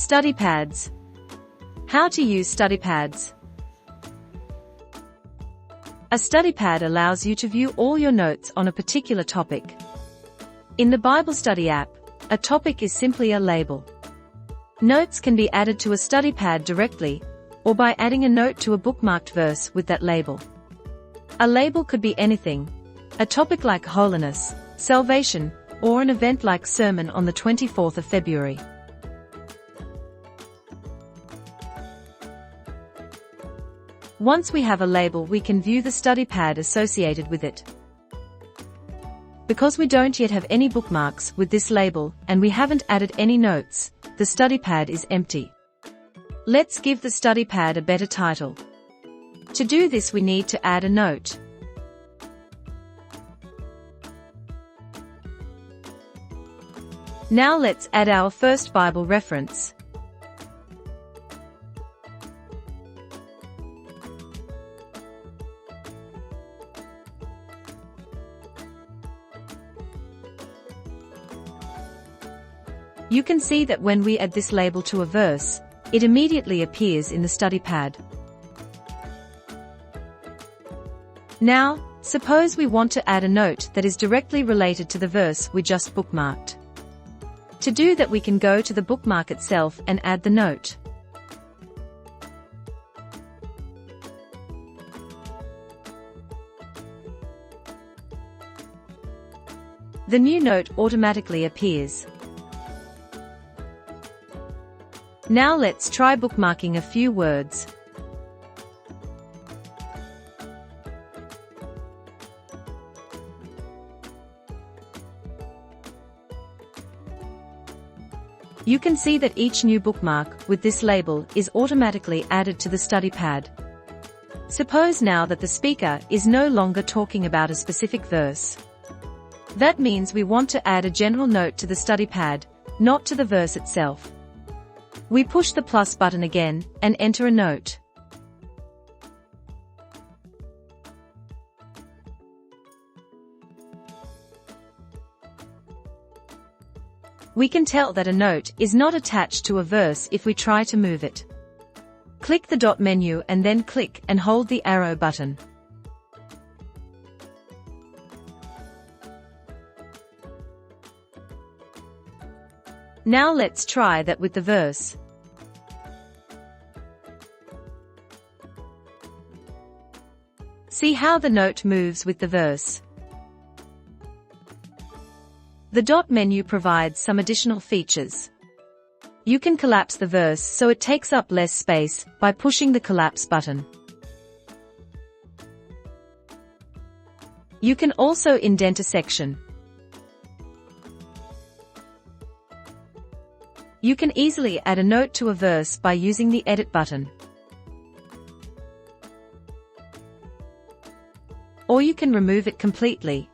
Study pads. How to use study pads. A study pad allows you to view all your notes on a particular topic. In the Bible Study app, a topic is simply a label. Notes can be added to a study pad directly, or by adding a note to a bookmarked verse with that label. A label could be anything: a topic like Holiness, Salvation, or an event like Sermon on the 24th of February. Once we have a label, we can view the study pad associated with it. Because we don't yet have any bookmarks with this label and we haven't added any notes, the study pad is empty. Let's give the study pad a better title. To do this, we need to add a note. Now let's add our first Bible reference. You can see that when we add this label to a verse, it immediately appears in the study pad. Now, suppose we want to add a note that is directly related to the verse we just bookmarked. To do that, we can go to the bookmark itself and add the note. The new note automatically appears. Now let's try bookmarking a few words. You can see that each new bookmark with this label is automatically added to the study pad. Suppose now that the speaker is no longer talking about a specific verse. That means we want to add a general note to the study pad, not to the verse itself. We push the plus button again and enter a note. We can tell that a note is not attached to a verse if we try to move it. Click the dot menu and then click and hold the arrow button. Now let's try that with the verse. See how the note moves with the verse. The dot menu provides some additional features. You can collapse the verse so it takes up less space by pushing the collapse button. You can also indent a section. You can easily add a note to a verse by using the edit button. Or you can remove it completely.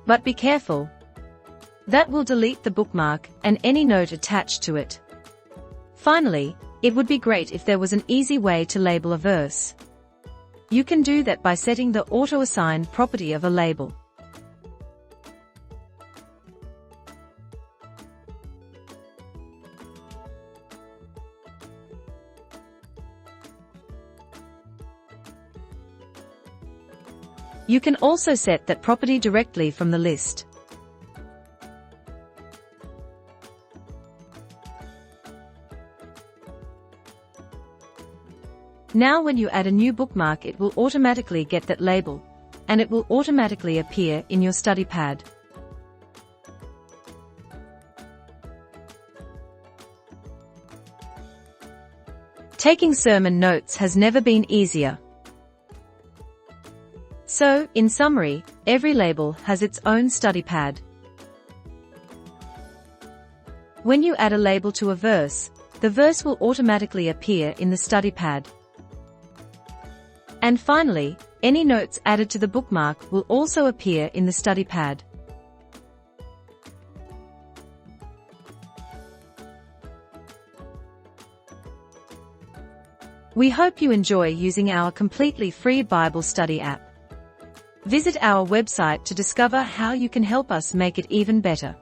But be careful. That will delete the bookmark and any note attached to it. Finally, it would be great if there was an easy way to label a verse. You can do that by setting the auto-assign property of a label. You can also set that property directly from the list. Now when you add a new bookmark, it will automatically get that label, and it will automatically appear in your study pad. Taking sermon notes has never been easier. So, in summary, every label has its own study pad. When you add a label to a verse, the verse will automatically appear in the study pad. And finally, any notes added to the bookmark will also appear in the study pad. We hope you enjoy using our completely free Bible study app. Visit our website to discover how you can help us make it even better.